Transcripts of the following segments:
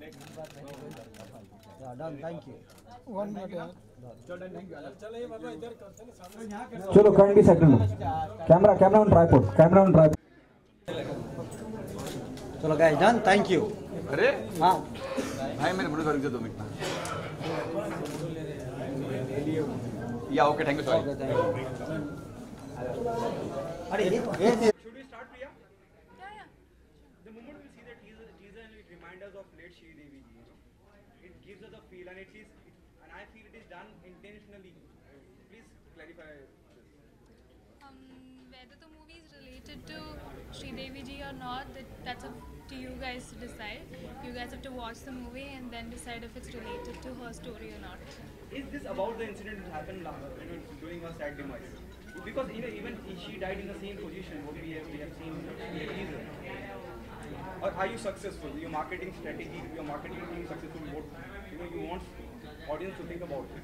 Yeah, done. Thank you. One minute. Yeah. चलो kindly settle. Camera on tripod. Camera on tripod. चलो guys, done. Thank you. अरे हाँ. भाई मेरे मुझे कर दो 2 मिनट या okay thank you sorry Okay, thank you. अरे ये Should we start, Priya? Yeah. The moment we see the teaser and it reminds us of late Shri Devi ji, it gives us a feel, and and I feel it is done intentionally. Please clarify this. Whether the movie is related to Sri Devi ji or not, that's up to you guys to decide. You guys have to watch the movie and then decide if it's related to her story or not. Is this about the incident that happened during her sad demise? Because even she died in the same position what we have seen in the teaser. Or are you successful? Your marketing strategy, your marketing team successful? What you want audience to think about it?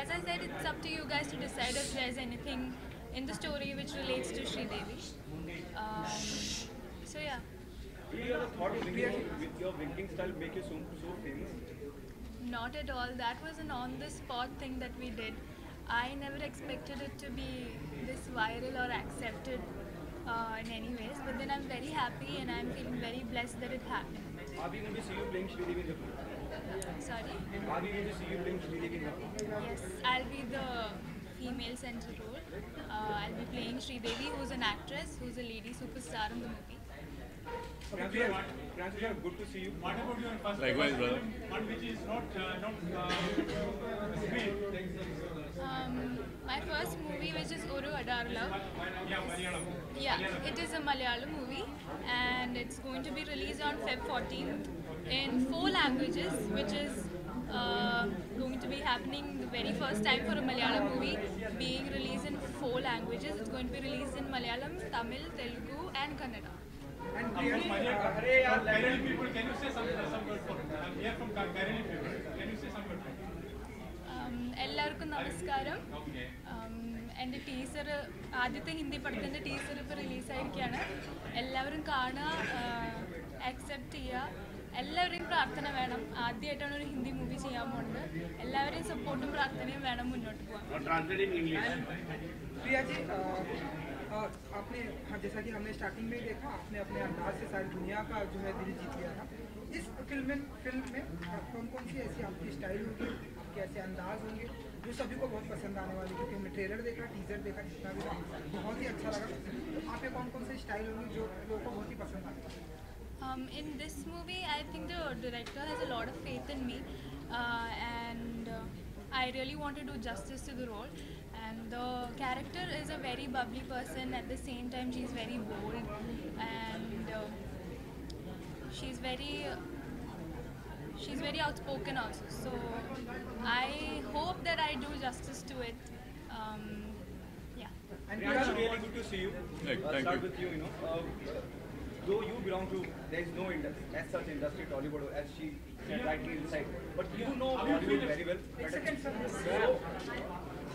As I said, it's up to you guys to decide if there's anything in the story which relates to Sri Devi. So yeah. Do you ever thought of with your winking style make you so famous? Not at all. That was an on-the-spot thing that we did. I never expected it to be this viral or accepted in any ways. But then I'm very happy and I'm feeling very blessed that it happened. Are we going to see you playing Sri Devi in the film? Sorry? Are we going to see you playing Sri Devi in the film? Yes, I'll be the female central role. I'll be playing Sri Devi, who's an actress, who's a lady superstar in the movie. Francis, good to see you. What about your first Likewise, brother. one which is not screen? My first movie, which is Oru Adarla. Yeah, Malayalam. Yeah, it is a Malayalam movie and it's going to be released on Feb 14th in 4 languages, which is going to be happening the very first time for a Malayalam movie being released in 4 languages. It's going to be released in Malayalam, Tamil, Telugu and Kannada. And Kairali people, can you say some word for it? I'm here from Kairali people. Can you say some word for it? എല്ലാവർക്കും നമസ്കാരം. എൻ്റെ teaser ആദ്യത്തെ ഹിന്ദി പടത്തിൻ്റെ teaser ഇപ്പോൾ റിലീസായിരിക്കുകയാണ്. എല്ലാവരും കാണുക, accept ചെയ്യുക. എല്ലാവരുടെയും പ്രാർത്ഥന വേണം. ആദ്യമായിട്ടാണ് ഒരു ഹിന്ദി മൂവി ചെയ്യാൻ പോകുന്നത്. എല്ലാവരെയും സപ്പോർട്ടും പ്രാർത്ഥനയും വേണം മുന്നോട്ട് പോകാൻ. प्रिया जी, आपने जैसा कि हमने स्टार्टिंग में देखा, आपने अपने अंदाज से सारी दुनिया का जो है दिल जीत लिया था. इस फिल्म में कौन सी ऐसी आपकी स्टाइल होगी, आपके ऐसे अंदाज होंगे जो सभी को बहुत पसंद आने वाले? क्योंकि हमने ट्रेलर देखा, टीजर देखा, जितना भी था बहुत ही अच्छा लगा. तो आपके कौन से स्टाइल होंगे जो लोगों को बहुत ही पसंद आएगा? In this movie, I think the director has a lot of faith in me, and I really want to do justice to the role. And the character is a very bubbly person. At the same time, she's very bold, and she's very outspoken also. So I hope that I do justice to it. Yeah. And it's really good to see you. Thank Start you. with you. Though you belong to, there is no industry, as such industry, Tollywood, as she said rightly inside. But you know Bollywood very well.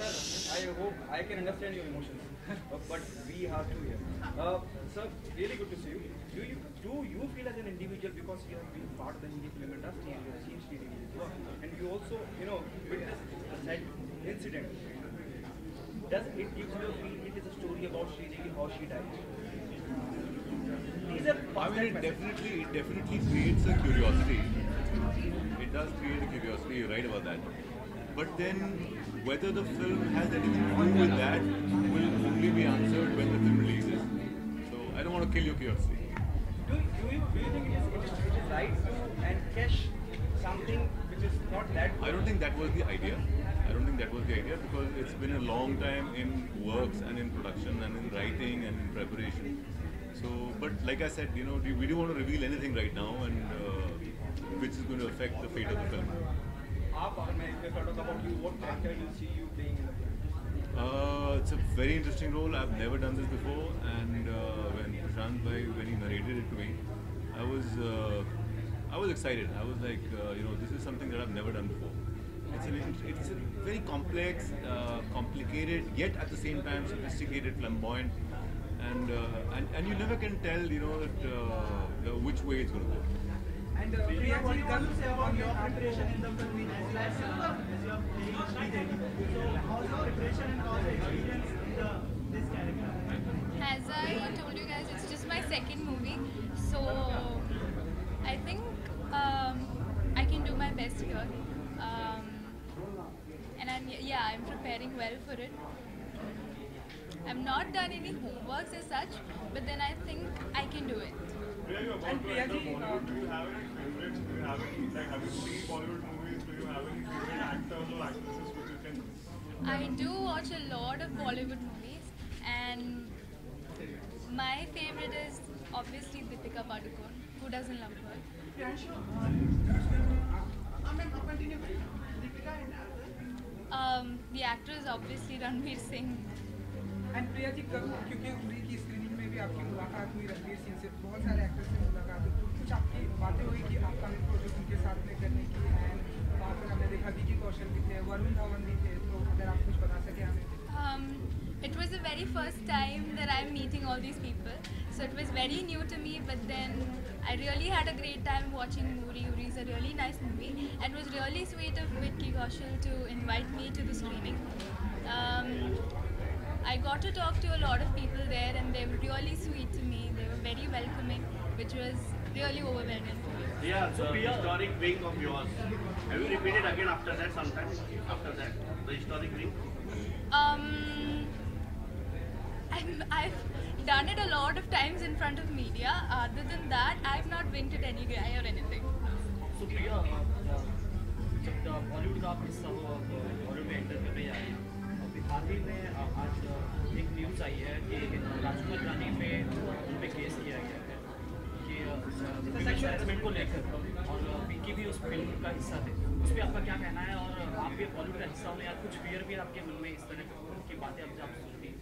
Sir, I hope I can understand your emotions, but we have to hear. Sir, really good to see you. Do you feel as an individual, because you have been part of the Hindi film industry and you have seen Sri Devi's work, and you also, witnessed the said incident? Does it give you a feel it is a story about Sri Devi, how she died? These are I mean, it definitely creates a curiosity. It does create a curiosity, you're right about that. But then, whether the film has anything to do with that will only be answered when the film releases. So, I don't want to kill your curiosity. Do you think it is right and cash something which is not that? I don't think that was the idea. Because it's been a long time in works and in production and in writing and in preparation. So, but like I said, we don't want to reveal anything right now, and which is going to affect the fate of the film. If I talk about you, what character you see you playing in the film? It's a very interesting role. I've never done this before, and when Prashant Bhai, when he narrated it to me, I was excited. I was like, this is something that I've never done before. It's a very complex, complicated, yet at the same time sophisticated, flamboyant, and you never can tell, which way it's going to go. And Priya ji, on your preparation in the film as you are playing Sridevi. So how's your preparation and how's your experience in this character? As I told you guys, it's just my second movie, so I think I can do my best here. And I'm preparing well for it. I've not done any homeworks as such, but then I think I can do it. And Priya ji, Do you have any favorites? Do you have any, like, have you seen Bollywood movies? Do you have any favorite actors or actresses which you can? I do watch a lot of Bollywood movies, and my favorite is obviously Deepika Padukone. Who doesn't love her? Priyanshu, continue. Deepika and other. The actor is obviously Ranveer Singh. And Priya ji क्योंकि उरी की screening में भी आपकी मुलाकात हुई रणवीर सिंह से, बहुत सारे एक्टर्स से मुलाकात हुई, कुछ आपकी बातें हुई कि आपका प्रोजेक्ट उनके साथ में करने की, एंड वहाँ पर हमने देखा विकी कौशल भी थे, वरुण धवन भी थे, तो अगर आप कुछ बता सकें हमें. It was the very first time that I'm meeting all these people, so it was very new to me, but then I really had a great time watching Uri. Uri is a really nice movie, and it was really sweet of Vicky Kaushal to invite me to the screening. I got to talk to a lot of people there, and they were really sweet to me. They were very welcoming, which was really overwhelming for me. Yeah, the historic wing of yours. Have you repeated again after that sometime? After that, the historic wing? I've done it a lot of times in front of media. Other than that, I've not winked at any guy or anything. So Priya, जब बॉलीवुड का आप हिस्सा हो, बॉलीवुड में enter कर रही है, हाल ही में आज एक न्यूज़ आई है कि राजकुमार रानी पे उन पे केस किया गया है कि सेक्सुअल हैरेसमेंट को लेकर, और विकी भी उस फिल्म का हिस्सा थे. उस पर आपका क्या कहना है, और आप भी बॉलीवुड का हिस्सा होने या कुछ फियर भी आपके मन में इस तरह की बातें आप सुनती हैं?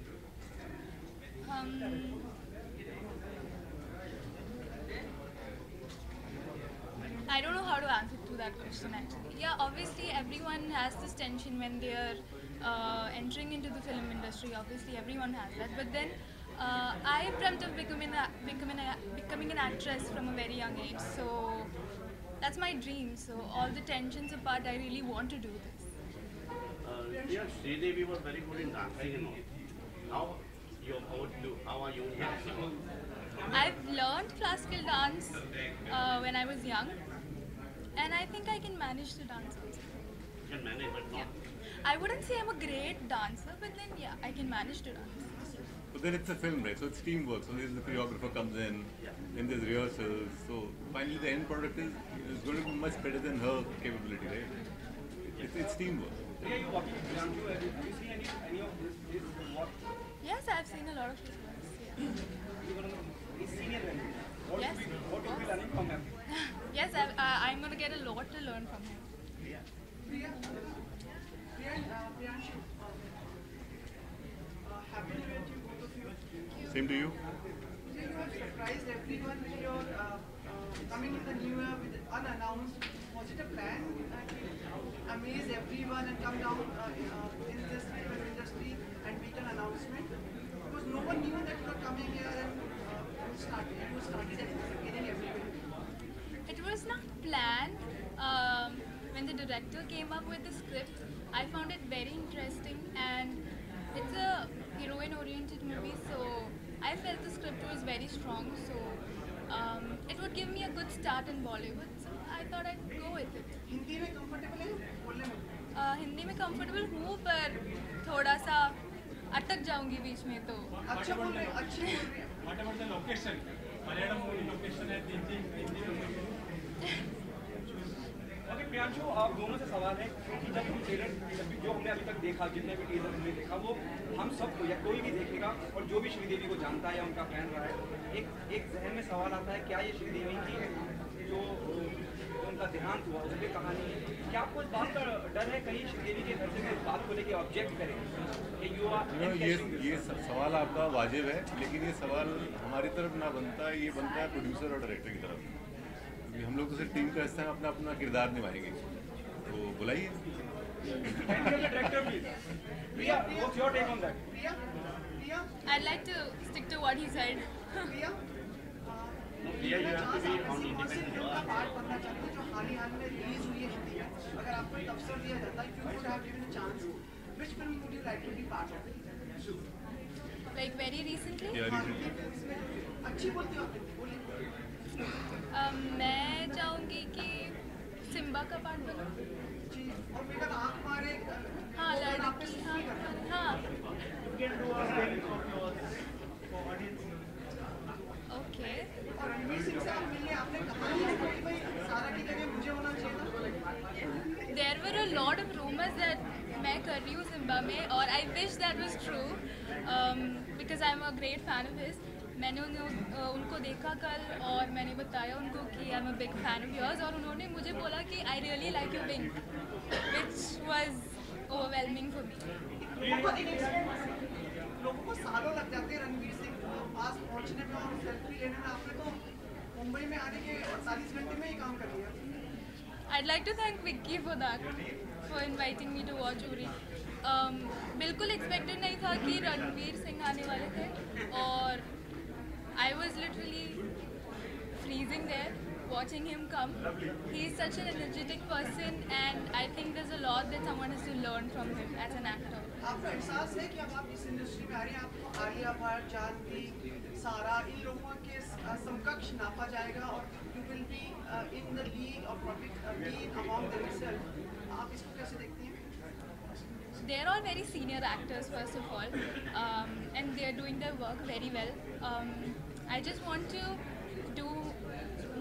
I don't know how to answer to that question actually. Yeah, obviously everyone has this tension when they are entering into the film industry. Obviously everyone has that. But then I dreamt of becoming an actress from a very young age. So that's my dream. So all the tensions apart, I really want to do this. Yeah, Sridevi was very good in dancing and all. How are you in dancing? I've learned classical dance when I was young, and I think I can manage to dance also. You can manage, but not. I wouldn't say I'm a great dancer, but then yeah, I can manage to dance. But then it's a film, right? So it's teamwork. So the choreographer comes in, then there's rehearsals. So finally the end product is going to be much better than her capability, right? It's teamwork. Priya, you walking around you, have you seen any of this what? Yes, I've seen a lot of his works. Yeah. He's senior than you. What Yes. What will be learning from him? Yes, I'm going to get a lot to learn from him. Priyanshu, happy New Year to both of you. Same to you. You have surprised everyone with your coming to the new year with unannounced. Was it a plan to amaze everyone and come down in this film industry and make an announcement? Because no one knew that you were coming here and you started getting everywhere. It was not planned. When the director came up with the script, I found it very interesting, and it's a heroine-oriented movie, so I felt the script was very strong, so it would give me a good start in Bollywood, so I thought I'd go with it. Hindi में comfortable है बोलने में? हिंदी में comfortable हूँ, पर थोड़ा सा अटक जाऊंगी बीच में तो. अच्छे बोल रहे हैं. What about the location? Malayalam movie location है हिंदी में. ओके प्रियांशु, आप दोनों से सवाल है कि जब हम ट्रेलर जो हमने अभी तक देखा, जितने भी टीजर हमने देखा, वो हम सबको या कोई भी देखेगा और जो भी श्रीदेवी को जानता है या उनका फैन रहा है, एक जहन में सवाल आता है, क्या ये श्रीदेवी की जो उनका देहांत हुआ उस पर कहानी है? क्या आपको इस बात का डर है कहीं श्रीदेवी के घर से कोई इस बात को लेकर ऑब्जेक्ट करे कि ये सवाल आपका वाजिब है, लेकिन ये सवाल हमारी तरफ ना बनता है, ये बनता है प्रोड्यूसर और डायरेक्टर की तरफ. क्योंकि हम लोग तो सिर्फ टीम का हिस्सा है, अपना अपना किरदार निभाएंगे, तो बुलाइए. I'd like to stick to what he said. Priya, Here you have to be on independent. Part बनना चाहते हैं जो हाल में रिलीज हुई है हिंदी में, अगर आपको एक अवसर दिया जाता है, if you would have given a chance, which film would you like to be part of? Like very recently? Yeah, recently. अच्छी बोलती हो आप हिंदी, बोलिए। मैं चाहूँगी कि सिम्बा का पार्ट बनूँ। जी, और मेरा आँख मारे हाँ लड़की, हाँ ओके। और रणवीर सिंह से आप मिलने आपने कहा कि भाई सारा की जगह मुझे होना चाहिए था। There were a lot of rumors that मैं कर रही हूँ सिम्बा में, और I wish that was true because I'm a great fan of his. मैंने उनको देखा कल और मैंने बताया उनको कि I'm a big fan of yours, और उन्होंने मुझे बोला कि I really like your wink, which was overwhelming for me. लोगों को सालों लग जाते हैं रणवीर सिंह को पास पहुंचने में और सेल्फी लेने में, आपने तो मुंबई में आने के 48 घंटे में ही काम कर लिया। I'd like to thank Vicky for that, for inviting me to watch Uri. बिल्कुल expected नहीं था कि रणवीर सिंह आने वाले थे, और I was literally freezing there watching him come. He is such an energetic person, and I think there's a lot that someone has to learn from him as an actor. आपको एहसास है कि अब आप इस इंडस्ट्री में आ रही हैं, आपको आलिया भट्ट, जानवी, सारा, इन लोगों के समकक्ष नापा जाएगा और you will be in the league or probably be among themselves. आप इसको कैसे देखती हैं? They're all very senior actors, first of all, and they're doing their work very well. I just want to do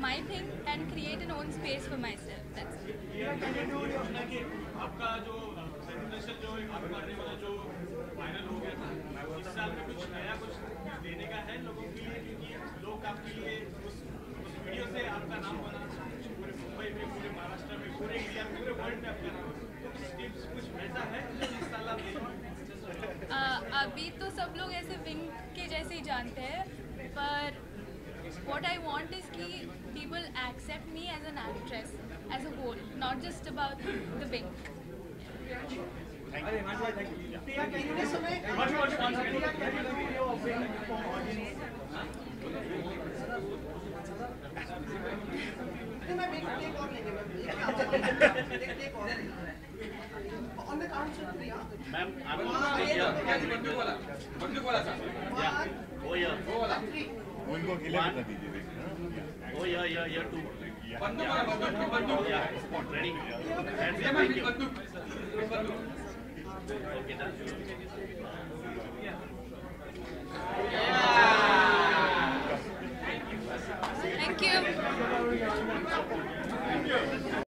my thing and create an own space for myself. That's it. आपका जो sentimental जो आप करने वाला जो viral हो गया था, इस साल में कुछ नया कुछ देने का है लोगों के लिए, क्योंकि लोग आपके लिए उस वीडियो से आपका नाम बना, पूरे मुंबई में, पूरे महाराष्ट्र में, पूरे इंडिया में, पूरे वर्ल्ड में आपका नाम, तो कुछ वैसा है जो इस साल आप अभी तो सब लोग ऐसे विंग के जैसे ही जानते हैं, पर what I want is कि people accept me as an actress as a whole, not just about the wing. प्रिया कहने समय मैं एक और लेंगे मैम, एक और on the count of Priya. Ma'am, I'm बंदूक वाला सर। Oh yeah. उनको अकेले बता दीजिए। Oh yeah, two. बंदूक Yeah, ready. Hands up, thank you. Okay, done. Thank you.